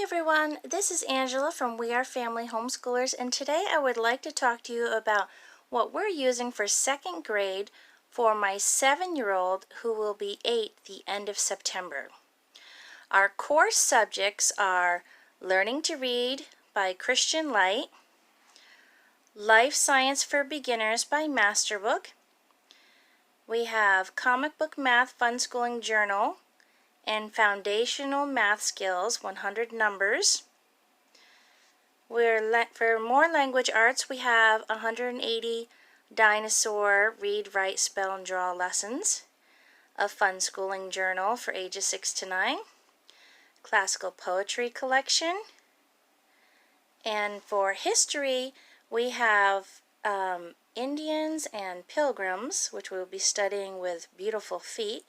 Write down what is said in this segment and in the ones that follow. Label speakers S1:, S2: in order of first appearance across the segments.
S1: Hi everyone, this is Angela from We Are Family Homeschoolers, and today I would like to talk to you about what we're using for second grade for my 7-year-old who will be 8 the end of September. Our core subjects are Learning to Read by Christian Light, Life Science for Beginners by Masterbook. We have Comic Book Math Fun Schooling Journal and Foundational Math Skills 100 Numbers. For more language arts, we have 180 dinosaur read, write, spell, and draw lessons, a fun schooling journal for ages 6 to 9, classical poetry collection, and for history, we have Indians and Pilgrims, which we'll be studying with beautiful feet.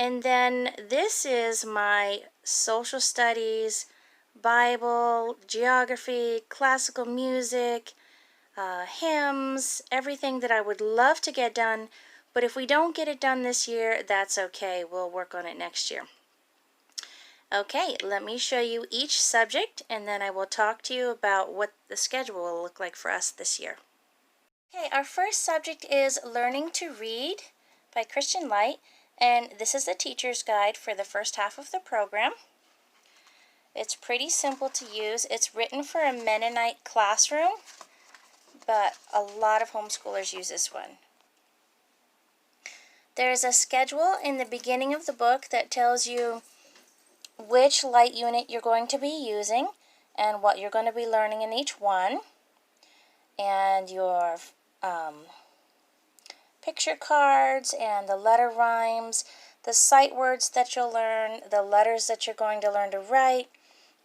S1: And then this is my social studies, Bible, geography, classical music, hymns, everything that I would love to get done. But if we don't get it done this year, that's okay. We'll work on it next year. Okay, let me show you each subject, and then I will talk to you about what the schedule will look like for us this year. Okay, our first subject is Learning to Read by Christian Light. And this is the teacher's guide for the first half of the program. It's pretty simple to use. It's written for a Mennonite classroom, but a lot of homeschoolers use this one. There's a schedule in the beginning of the book that tells you which light unit you're going to be using and what you're going to be learning in each one, and your picture cards and the letter rhymes, the sight words that you'll learn, the letters that you're going to learn to write,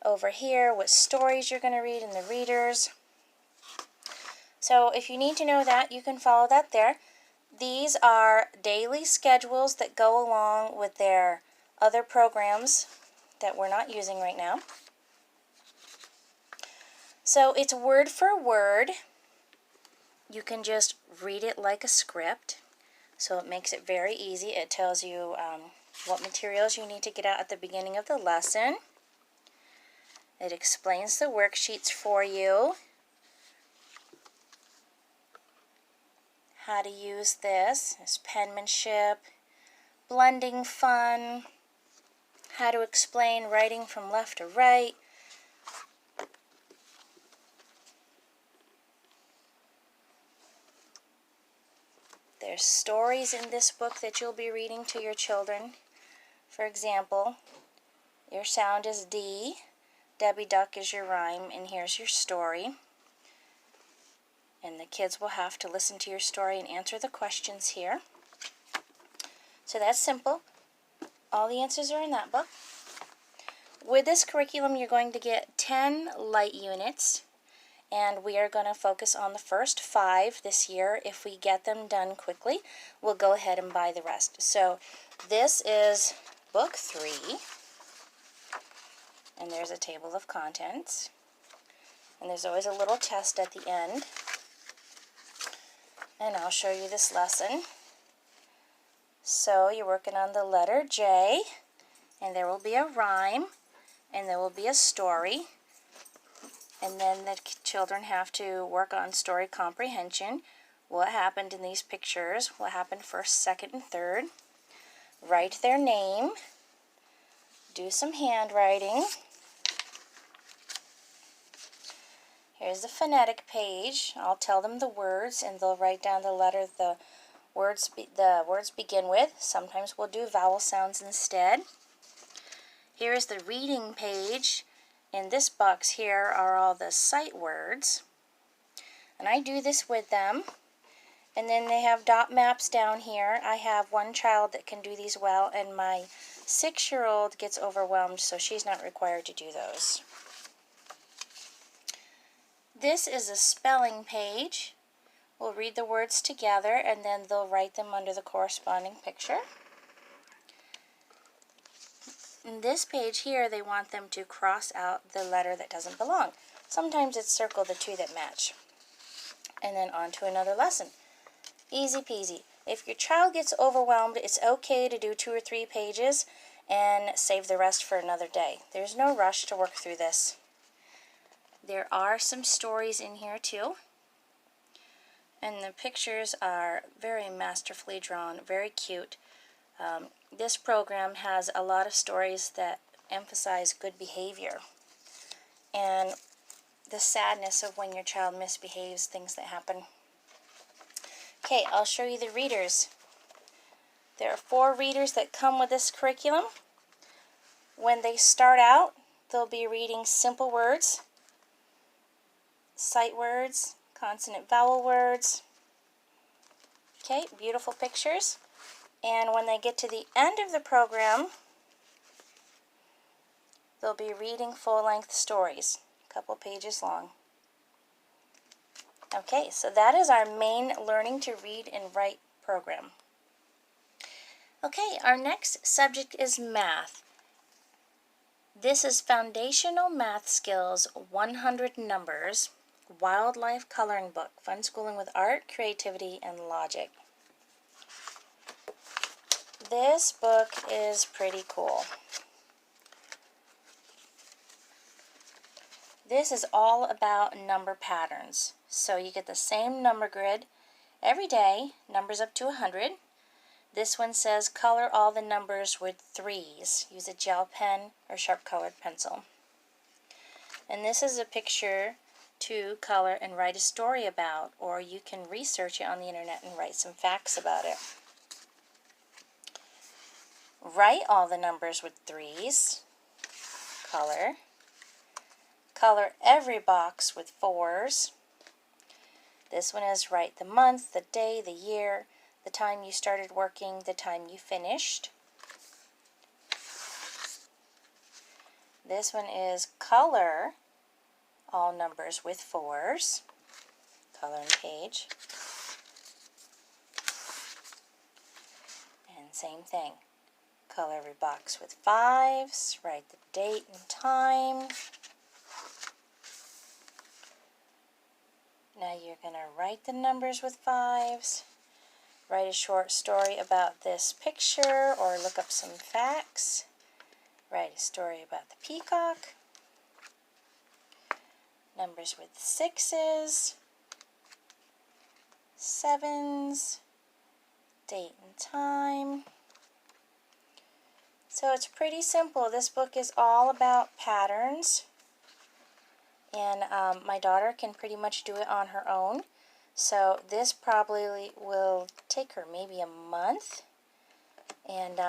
S1: over here what stories you're going to read and the readers. So if you need to know that, you can follow that there. These are daily schedules that go along with their other programs that we're not using right now. So it's word for word. You can just read it like a script, so it makes it very easy. It tells you what materials you need to get out at the beginning of the lesson. It explains the worksheets for you, how to use this, penmanship, blending fun, how to explain writing from left to right. There's stories in this book that you'll be reading to your children. For example, your sound is D, Debbie Duck is your rhyme, and here's your story. And the kids will have to listen to your story and answer the questions here. So that's simple. All the answers are in that book. With this curriculum, you're going to get 10 light units. And we are going to focus on the first 5 this year. If we get them done quickly, we'll go ahead and buy the rest. So this is book 3. And there's a table of contents. And there's always a little test at the end. And I'll show you this lesson. So you're working on the letter J. And there will be a rhyme. And there will be a story. And then the children have to work on story comprehension. What happened in these pictures? What happened first, second, and third? Write their name. Do some handwriting. Here's the phonetic page. I'll tell them the words, and they'll write down the letter the words begin with. Sometimes we'll do vowel sounds instead. Here is the reading page. In this box here are all the sight words, and I do this with them. And then they have dot maps down here. I have one child that can do these well, and my 6-year-old gets overwhelmed, so she's not required to do those. This is a spelling page. We'll read the words together, and then they'll write them under the corresponding picture. In this page here, they want them to cross out the letter that doesn't belong. Sometimes it's circle the 2 that match. And then on to another lesson. Easy peasy. If your child gets overwhelmed, it's okay to do 2 or 3 pages, and save the rest for another day. There's no rush to work through this. There are some stories in here too, and the pictures are very masterfully drawn, very cute. This program has a lot of stories that emphasize good behavior and the sadness of when your child misbehaves, things that happen. Okay, I'll show you the readers. There are 4 readers that come with this curriculum. When they start out, they'll be reading simple words, sight words, consonant vowel words. Okay, beautiful pictures. And when they get to the end of the program, they'll be reading full-length stories, a couple pages long. Okay, so that is our main Learning to Read and Write program. Okay, our next subject is math. This is Foundational Math Skills 100 Numbers, Wildlife Coloring Book, Fun Schooling with Art, Creativity, and Logic. This book is pretty cool. This is all about number patterns. So you get the same number grid every day, numbers up to 100. This one says color all the numbers with 3s. Use a gel pen or sharp colored pencil. And this is a picture to color and write a story about, or you can research it on the internet and write some facts about it. Write all the numbers with 3s. Color. Color every box with 4s. This one is write the month, the day, the year, the time you started working, the time you finished. This one is color all numbers with 4s. Coloring page. And same thing. Color every box with 5s. Write the date and time. Now you're going to write the numbers with 5s. Write a short story about this picture or look up some facts. Write a story about the peacock. Numbers with 6s, 7s, date and time. So it's pretty simple. This book is all about patterns. And my daughter can pretty much do it on her own. So this probably will take her maybe a month. And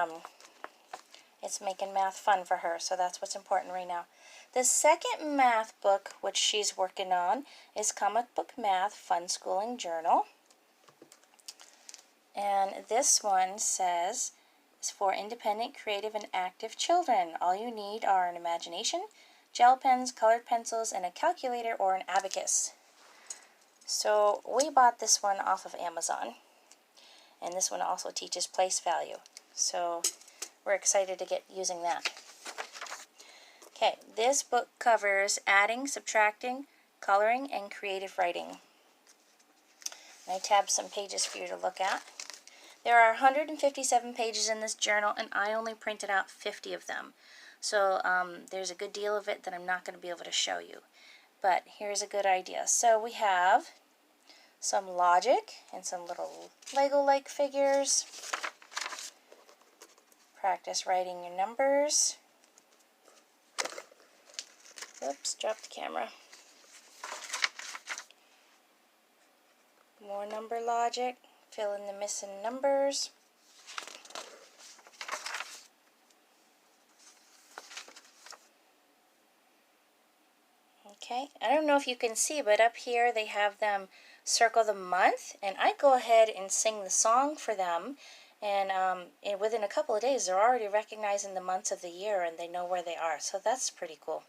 S1: it's making math fun for her, so that's what's important right now. The second math book, which she's working on, is Comic Book Math Fun Schooling Journal. And this one says, it's for independent, creative, and active children. All you need are an imagination, gel pens, colored pencils, and a calculator or an abacus. So we bought this one off of Amazon. And this one also teaches place value. So we're excited to get using that. Okay, this book covers adding, subtracting, coloring, and creative writing. And I tabbed some pages for you to look at. There are 157 pages in this journal, and I only printed out 50 of them. So there's a good deal of it that I'm not going to be able to show you. But here's a good idea. So we have some logic and some little Lego-like figures. Practice writing your numbers. Oops, dropped the camera. More number logic. Fill in the missing numbers. Okay, I don't know if you can see, but up here they have them circle the month, and I go ahead and sing the song for them. And within a couple of days, they're already recognizing the months of the year and they know where they are. So that's pretty cool.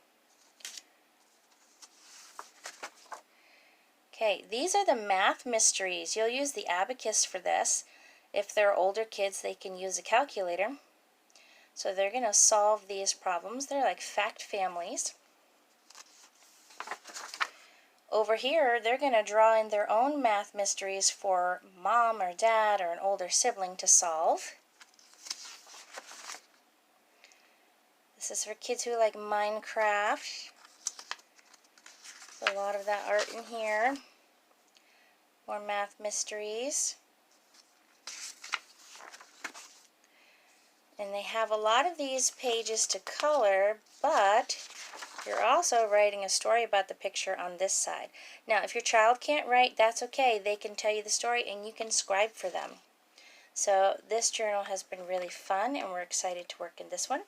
S1: Okay, these are the math mysteries. You'll use the abacus for this. If they're older kids, they can use a calculator. So they're going to solve these problems. They're like fact families. Over here, they're going to draw in their own math mysteries for mom or dad or an older sibling to solve. This is for kids who like Minecraft. A lot of that art in here. More math mysteries. And they have a lot of these pages to color, but you're also writing a story about the picture on this side. Now, if your child can't write, that's okay. They can tell you the story and you can scribe for them. So this journal has been really fun and we're excited to work in this one.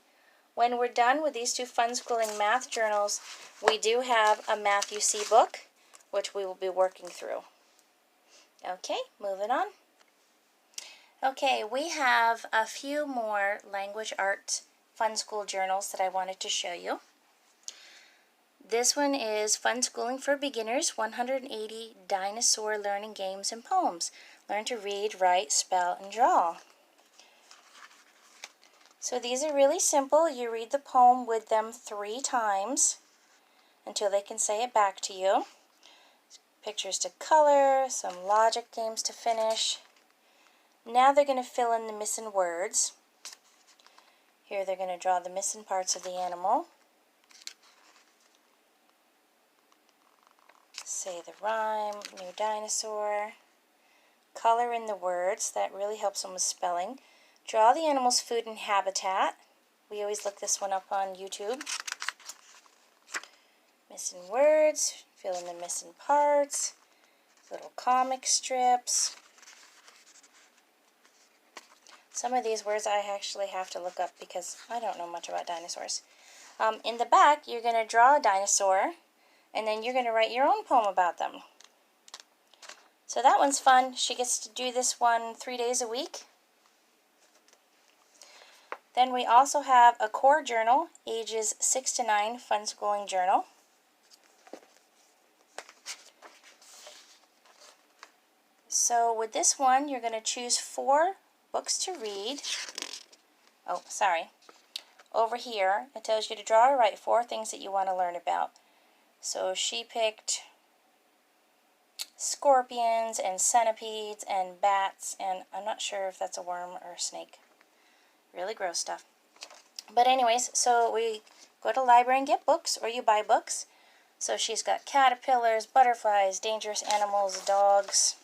S1: When we're done with these two Fun Schooling math journals, we do have a Math UC book, which we will be working through. Okay, moving on. Okay, we have a few more language arts Fun School journals that I wanted to show you. This one is Fun Schooling for Beginners, 180 Dinosaur Learning Games and Poems. Learn to read, write, spell, and draw. So these are really simple. You read the poem with them 3 times until they can say it back to you. Pictures to color, some logic games to finish. Now they're going to fill in the missing words. Here they're going to draw the missing parts of the animal. Say the rhyme, new dinosaur. Color in the words, that really helps them with spelling. Draw the animal's food and habitat. We always look this one up on YouTube. Missing words, fill in the missing parts. Little comic strips. Some of these words I actually have to look up because I don't know much about dinosaurs. In the back, you're going to draw a dinosaur, and then you're going to write your own poem about them. So that one's fun. She gets to do this one 3 days a week. Then we also have a core journal, ages 6 to 9, Fun Schooling journal. So with this one, you're going to choose 4 books to read. Oh, sorry. Over here, it tells you to draw or write 4 things that you want to learn about. So she picked scorpions and centipedes and bats, and I'm not sure if that's a worm or a snake. Really gross stuff. But anyways, so we go to the library and get books, or you buy books. So she's got caterpillars, butterflies, dangerous animals, dogs,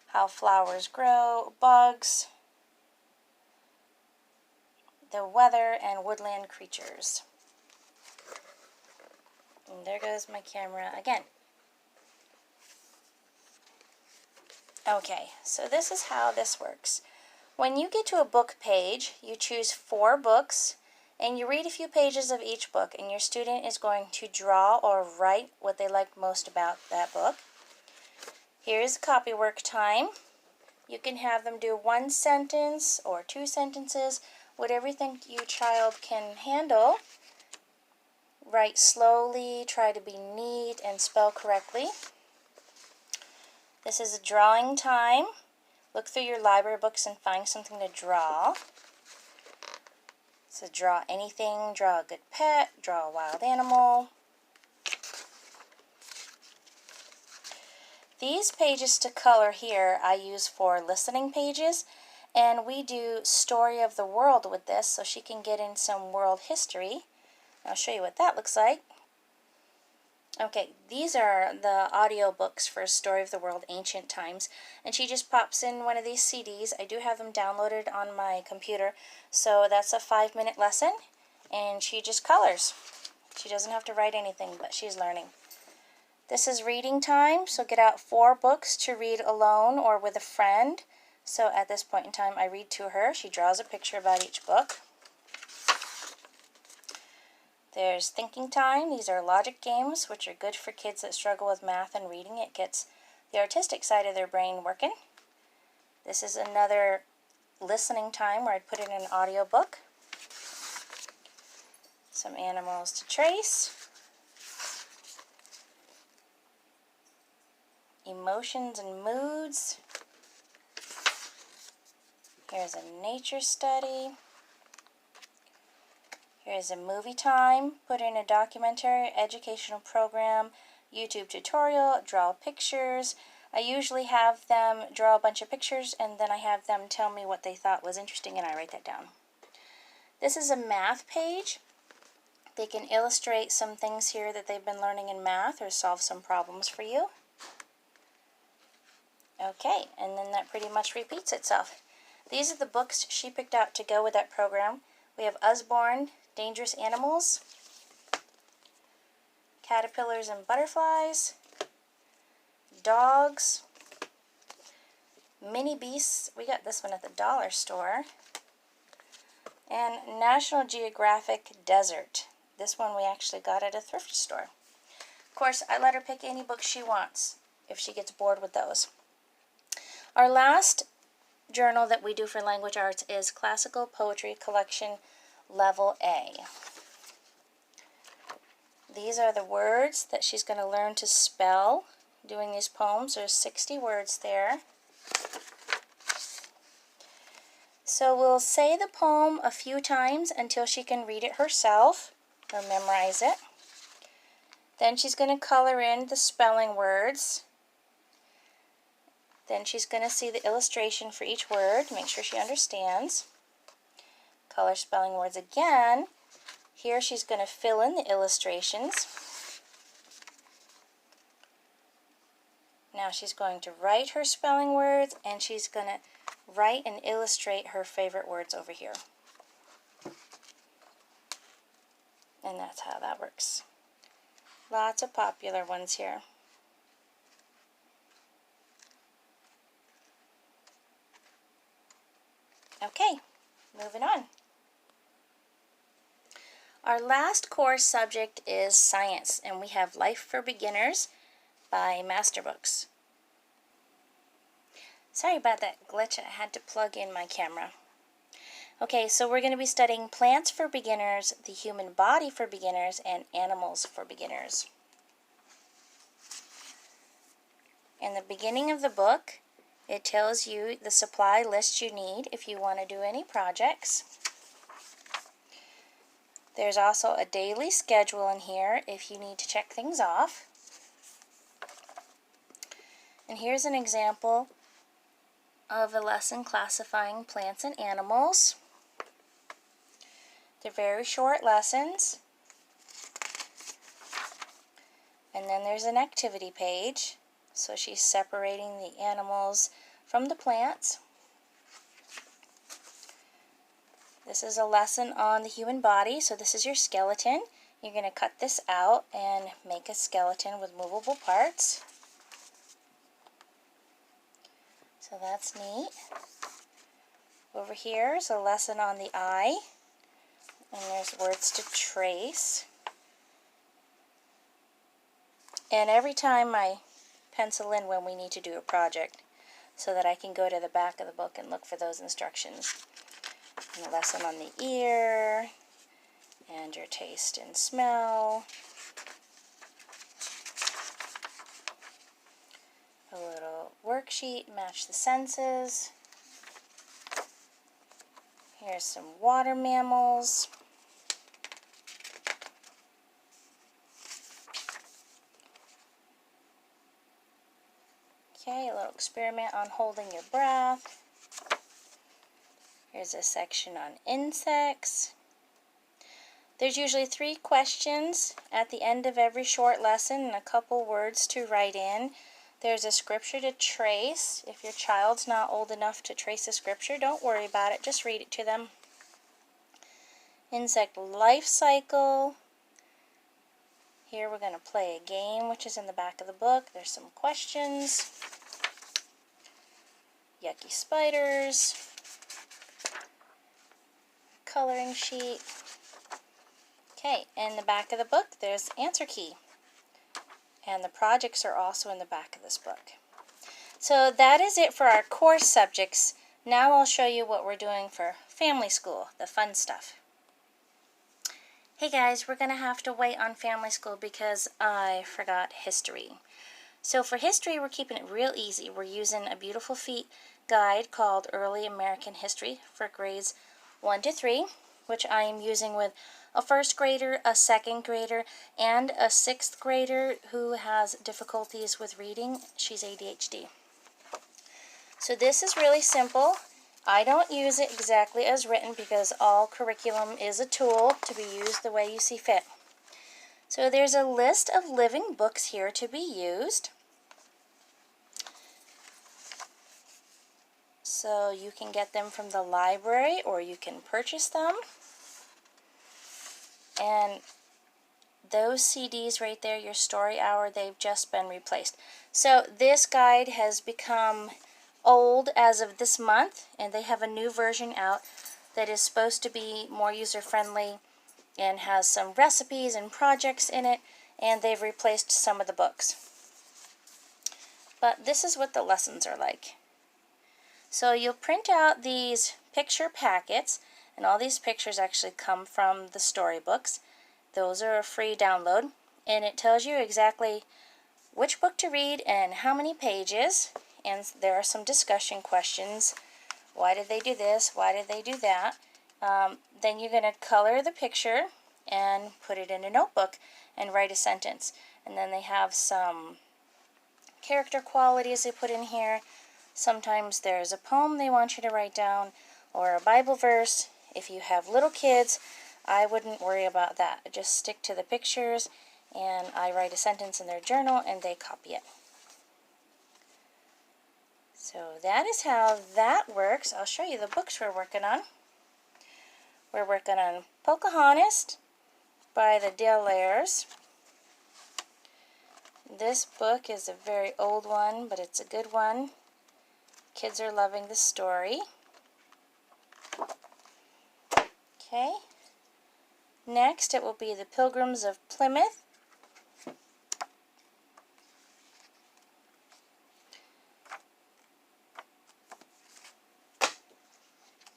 S1: how flowers grow, bugs, the weather, and woodland creatures. And there goes my camera again. Okay, so this is how this works. When you get to a book page, you choose 4 books, and you read a few pages of each book, and your student is going to draw or write what they liked most about that book. Here's copy work time. You can have them do 1 sentence or 2 sentences, whatever you think your child can handle. Write slowly, try to be neat, and spell correctly. This is a drawing time. Look through your library books and find something to draw. So draw anything, draw a good pet, draw a wild animal. These pages to color here I use for listening pages, and we do Story of the World with this so she can get in some world history. I'll show you what that looks like. Okay, these are the audio books for Story of the World Ancient Times, and she just pops in one of these CDs. I do have them downloaded on my computer, so that's a 5-minute lesson, and she just colors. She doesn't have to write anything, but she's learning. This is reading time, so get out 4 books to read alone or with a friend. So at this point in time, I read to her. She draws a picture about each book. There's thinking time. These are logic games, which are good for kids that struggle with math and reading. It gets the artistic side of their brain working. This is another listening time where I'd put in an audio book. Some animals to trace. Emotions and moods. Here's a nature study. Here's a movie time. Put in a documentary, educational program, YouTube tutorial, draw pictures. I usually have them draw a bunch of pictures and then I have them tell me what they thought was interesting and I write that down. This is a math page. They can illustrate some things here that they've been learning in math or solve some problems for you. Okay, and then that pretty much repeats itself. These are the books she picked out to go with that program. We have Usborn, Dangerous Animals, Caterpillars and Butterflies, Dogs, Mini Beasts, we got this one at the dollar store, and National Geographic Desert. This one we actually got at a thrift store. Of course, I let her pick any book she wants if she gets bored with those. Our last journal that we do for language arts is Classical Poetry Collection Level A. These are the words that she's going to learn to spell doing these poems. There's 60 words there. So we'll say the poem a few times until she can read it herself or memorize it. Then she's going to color in the spelling words. Then she's going to see the illustration for each word, make sure she understands. Color spelling words again. Here she's going to fill in the illustrations. Now she's going to write her spelling words, and she's going to write and illustrate her favorite words over here. And that's how that works. Lots of popular ones here. Okay, moving on. Our last course subject is science, and we have Life for Beginners by Masterbooks. Sorry about that glitch, I had to plug in my camera. Okay, so we're going to be studying plants for beginners, the human body for beginners, and animals for beginners. In the beginning of the book, it tells you the supply list you need if you want to do any projects. There's also a daily schedule in here if you need to check things off. And here's an example of a lesson classifying plants and animals. They're very short lessons. And then there's an activity page. So she's separating the animals from the plants. This is a lesson on the human body, so this is your skeleton. You're going to cut this out and make a skeleton with movable parts. So that's neat. Over here is a lesson on the eye, and there's words to trace. And every time I pencil in when we need to do a project so that I can go to the back of the book and look for those instructions. And a lesson on the ear, and your taste and smell. A little worksheet, match the senses. Here's some water mammals. Okay, a little experiment on holding your breath. Here's a section on insects. There's usually 3 questions at the end of every short lesson and a couple words to write in. There's a scripture to trace. If your child's not old enough to trace a scripture, don't worry about it. Just read it to them. Insect life cycle. Here we're going to play a game, which is in the back of the book. There's some questions. Yucky spiders. Coloring sheet. Okay, in the back of the book, there's answer key. And the projects are also in the back of this book. So that is it for our course subjects. Now I'll show you what we're doing for family school, the fun stuff. Hey guys, we're going to have to wait on family school because I forgot history. So for history, we're keeping it real easy. We're using a Beautiful Feet guide called Early American History for grades 1 to 3, which I am using with a first grader, a second grader, and a 6th grader who has difficulties with reading. She's ADHD. So this is really simple. I don't use it exactly as written because all curriculum is a tool to be used the way you see fit. So there's a list of living books here to be used. So you can get them from the library or you can purchase them. And those CDs right there, your story hour, they've just been replaced. So this guide has become old as of this month, and they have a new version out that is supposed to be more user-friendly and has some recipes and projects in it, and they've replaced some of the books. But this is what the lessons are like. So you'll print out these picture packets, and all these pictures actually come from the storybooks. Those are a free download, and it tells you exactly which book to read and how many pages, and there are some discussion questions. Why did they do this? Why did they do that? Then you're going to color the picture and put it in a notebook and write a sentence. And then they have some character qualities they put in here. Sometimes there's a poem they want you to write down or a Bible verse. If you have little kids, I wouldn't worry about that. Just stick to the pictures, and I write a sentence in their journal and they copy it. So that is how that works. I'll show you the books we're working on. We're working on Pocahontas by the Delaires. This book is a very old one, but it's a good one. Kids are loving the story. Okay. Next, it will be The Pilgrims of Plymouth.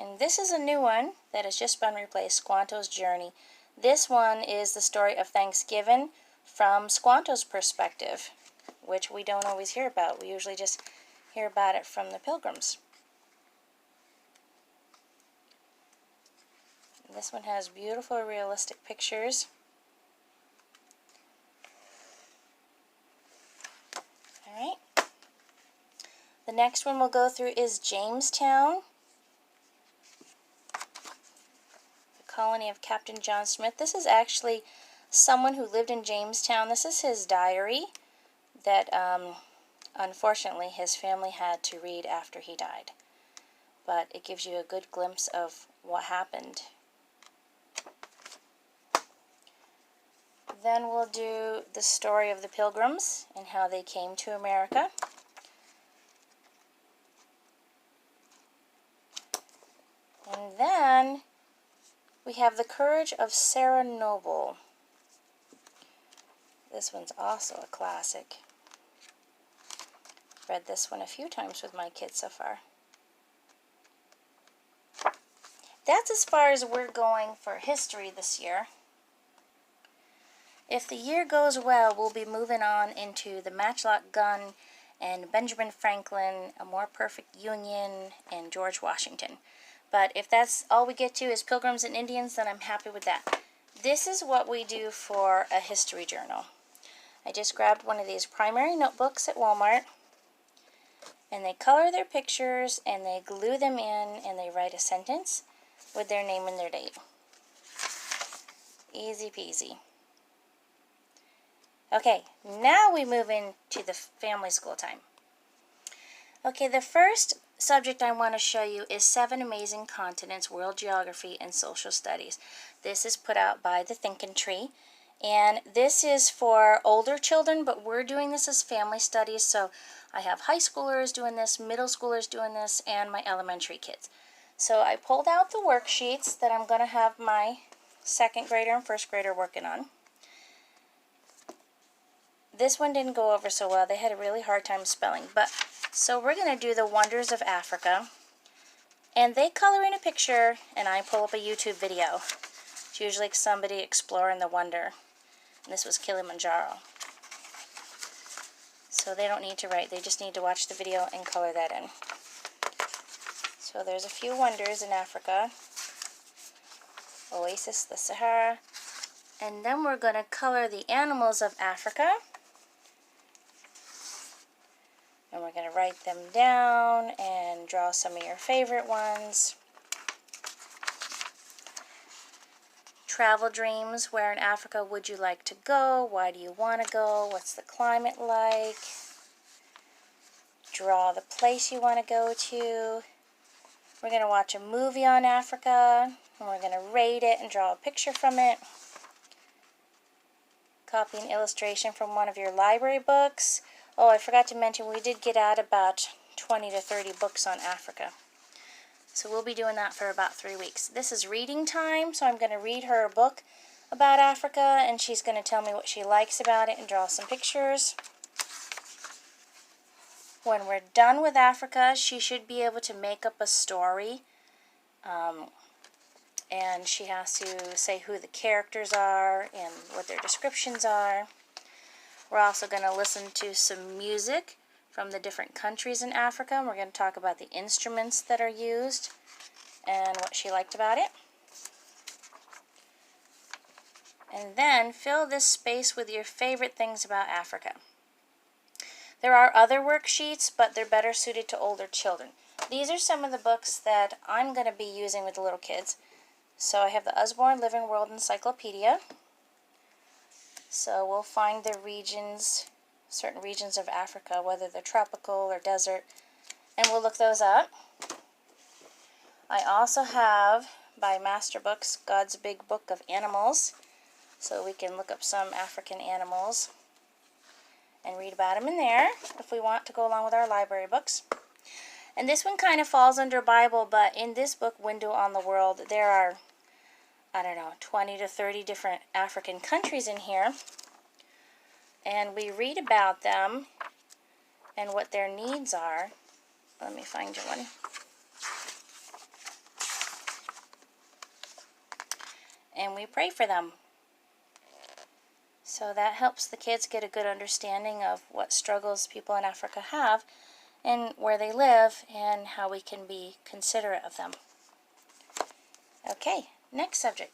S1: And this is a new one that has just been replaced, Squanto's Journey. This one is the story of Thanksgiving from Squanto's perspective, which we don't always hear about. We usually just hear about it from the Pilgrims. This one has beautiful, realistic pictures. Alright. The next one we'll go through is Jamestown, the colony of Captain John Smith. This is actually someone who lived in Jamestown. This is his diary that unfortunately his family had to read after he died. But it gives you a good glimpse of what happened. Then we'll do the story of the Pilgrims and how they came to America. And then we have The Courage of Sarah Noble. This one's also a classic. Read this one a few times with my kids so far. That's as far as we're going for history this year. If the year goes well, we'll be moving on into the Matchlock Gun and Benjamin Franklin, A More Perfect Union, and George Washington. But if that's all we get to is Pilgrims and Indians, then I'm happy with that. This is what we do for a history journal. I just grabbed one of these primary notebooks at Walmart, and they color their pictures, and they glue them in, and they write a sentence with their name and their date. Easy peasy. Okay, now we move into the family school time. Okay, the first subject I want to show you is 7 Amazing Continents, World Geography and Social Studies. This is put out by the Thinkin' Tree, and this is for older children, but we're doing this as family studies, so I have high schoolers doing this, middle schoolers doing this, and my elementary kids. So I pulled out the worksheets that I'm going to have my second grader and first grader working on. This one didn't go over so well. They had a really hard time spelling. But so we're going to do the wonders of Africa. And they color in a picture, and I pull up a YouTube video. It's usually somebody exploring the wonder. And this was Kilimanjaro. So they don't need to write. They just need to watch the video and color that in. So there's a few wonders in Africa. Oasis, the Sahara. And then we're going to color the animals of Africa. And we're going to write them down and draw some of your favorite ones. Travel dreams. Where in Africa would you like to go? Why do you want to go? What's the climate like? Draw the place you want to go to. We're going to watch a movie on Africa, and we're going to rate it and draw a picture from it. Copy an illustration from one of your library books. Oh, I forgot to mention, we did get out about 20 to 30 books on Africa. So we'll be doing that for about 3 weeks. This is reading time, so I'm going to read her a book about Africa, and she's going to tell me what she likes about it and draw some pictures. When we're done with Africa, she should be able to make up a story. And she has to say who the characters are and what their descriptions are. We're also going to listen to some music from the different countries in Africa. And we're going to talk about the instruments that are used and what she liked about it. And then fill this space with your favorite things about Africa. There are other worksheets, but they're better suited to older children. These are some of the books that I'm going to be using with the little kids. So I have the Usborn Living World Encyclopedia. So we'll find the regions, certain regions of Africa, whether they're tropical or desert, and we'll look those up. I also have, by Masterbooks, God's Big Book of Animals. So we can look up some African animals and read about them in there if we want to go along with our library books. And this one kind of falls under Bible, but in this book, Window on the World, there are, 20 to 30 different African countries in here. And we read about them and what their needs are. Let me find you one. And we pray for them. So that helps the kids get a good understanding of what struggles people in Africa have and where they live and how we can be considerate of them. Okay, next subject.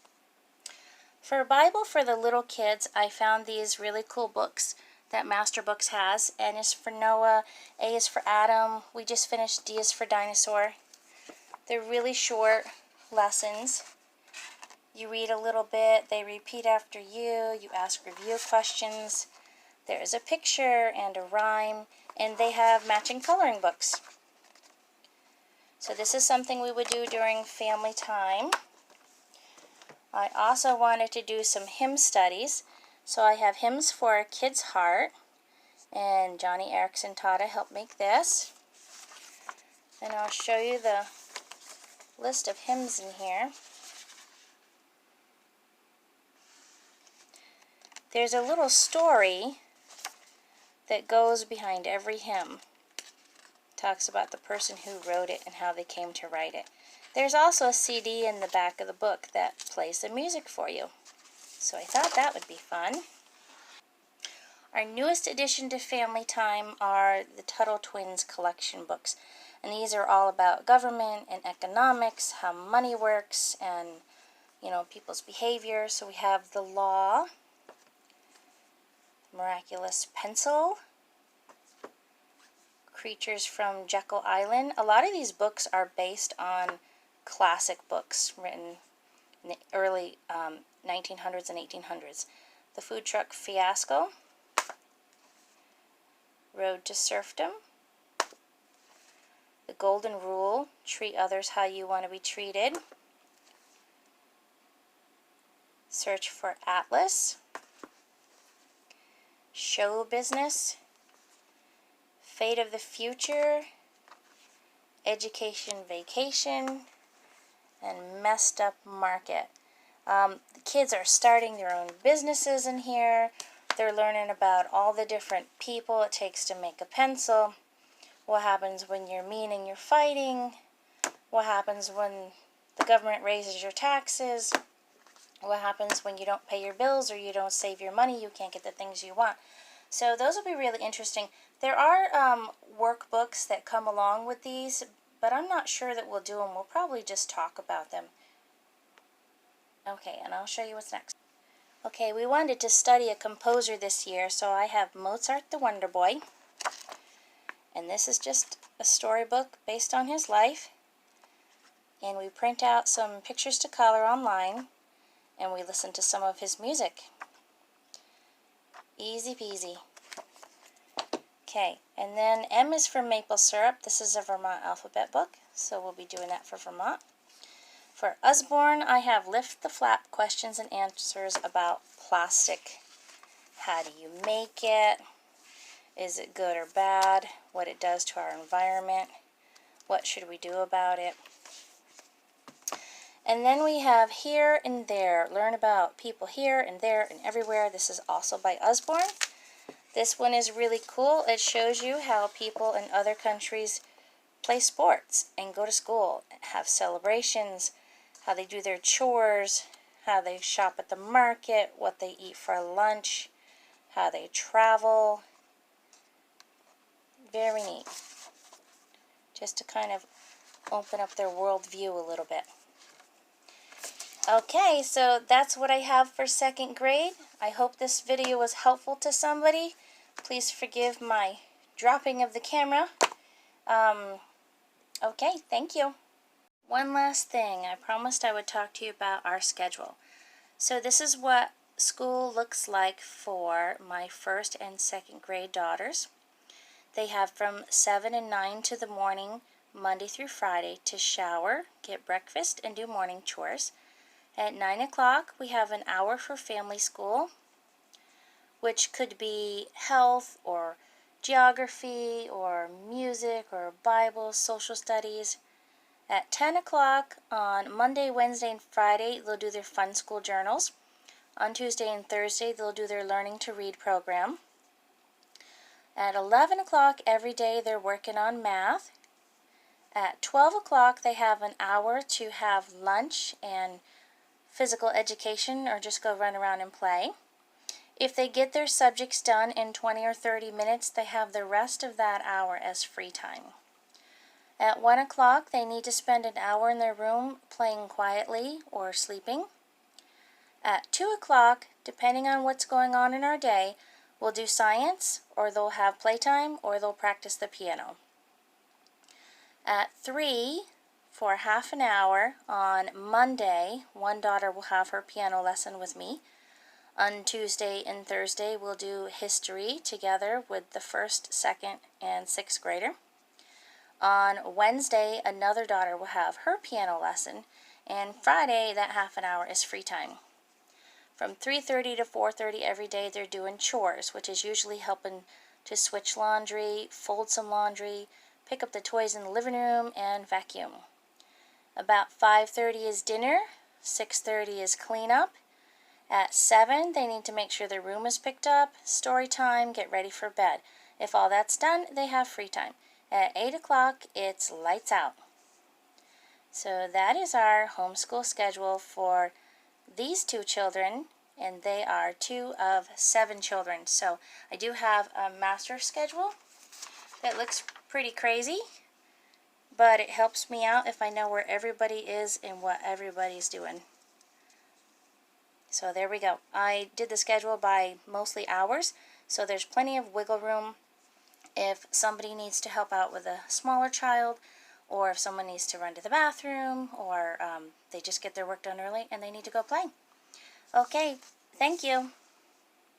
S1: For a Bible for the little kids, I found these really cool books that Masterbooks has. N is for Noah, A is for Adam. We just finished D is for Dinosaur. They're really short lessons. You read a little bit, they repeat after you ask review questions. There is a picture and a rhyme, and they have matching coloring books. So this is something we would do during family time. I also wanted to do some hymn studies, so I have Hymns for a Kid's Heart, and Johnny Erickson Tata helped make this. And I'll show you the list of hymns in here. There's a little story that goes behind every hymn. Talks about the person who wrote it and how they came to write it. There's also a CD in the back of the book that plays the music for you. So I thought that would be fun. Our newest addition to family time are the Tuttle Twins collection books. And these are all about government and economics, how money works, and people's behavior. So we have The Law, Miraculous Pencil, Creatures from Jekyll Island. A lot of these books are based on classic books written in the early 1900s and 1800s. The Food Truck Fiasco, Road to Serfdom, The Golden Rule, Treat Others How You Want to Be Treated, Search for Atlas, Show Business, Fate of the Future, Education Vacation, and Messed Up Market. The kids are starting their own businesses in here. They're learning about all the different people it takes to make a pencil, what happens when you're mean and you're fighting, what happens when the government raises your taxes, what happens when you don't pay your bills or you don't save your money, you can't get the things you want. So those will be really interesting. There are workbooks that come along with these, but I'm not sure that we'll do them. We'll probably just talk about them. Okay, and I'll show you what's next. Okay, we wanted to study a composer this year, so I have Mozart the Wonder Boy. And this is just a storybook based on his life. And we print out some pictures to color online, and we listen to some of his music. Easy peasy. Okay, and then M is for maple syrup. This is a Vermont alphabet book, so we'll be doing that for Vermont. For Usborn, I have lift the flap questions and answers about plastic. How do you make it? Is it good or bad? What it does to our environment? What should we do about it? And then we have Here and There. Learn about people here and there and everywhere. This is also by Usborn. This one is really cool. It shows you how people in other countries play sports and go to school, have celebrations, how they do their chores, how they shop at the market, what they eat for lunch, how they travel. Very neat. Just to kind of open up their worldview a little bit. Okay, so that's what I have for second grade. I hope this video was helpful to somebody. Please forgive my dropping of the camera. Okay, thank you. One last thing, I promised I would talk to you about our schedule. So this is what school looks like for my first and second grade daughters. They have from 7 and 9 to the morning, Monday through Friday, to shower, get breakfast, and do morning chores. At 9 o'clock, we have an hour for family school, which could be health or geography or music or Bible, social studies. At 10 o'clock on Monday, Wednesday, and Friday, they'll do their fun school journals. On Tuesday and Thursday, they'll do their Learning to Read program. At 11 o'clock every day, they're working on math. At 12 o'clock, they have an hour to have lunch and physical education, or just go run around and play. If they get their subjects done in 20 or 30 minutes, they have the rest of that hour as free time. At 1 o'clock, they need to spend an hour in their room playing quietly or sleeping. At 2 o'clock, depending on what's going on in our day, we'll do science, or they'll have playtime, or they'll practice the piano. At 3, for half an hour on Monday, one daughter will have her piano lesson with me. On Tuesday and Thursday, we'll do history together with the first, second, and sixth grader. On Wednesday, another daughter will have her piano lesson, and Friday, that half an hour is free time. From 3:30 to 4:30 every day, they're doing chores, which is usually helping to switch laundry, fold some laundry, pick up the toys in the living room, and vacuum. About 5:30 is dinner, 6:30 is cleanup. At 7, they need to make sure their room is picked up, story time, get ready for bed. If all that's done, they have free time. At 8 o'clock, it's lights out. So that is our homeschool schedule for these two children, and they are 2 of 7 children. So I do have a master schedule that looks pretty crazy, but it helps me out if I know where everybody is and what everybody's doing. So there we go. I did the schedule by mostly hours, so there's plenty of wiggle room if somebody needs to help out with a smaller child, or if someone needs to run to the bathroom, or they just get their work done early and they need to go play. Okay, thank you.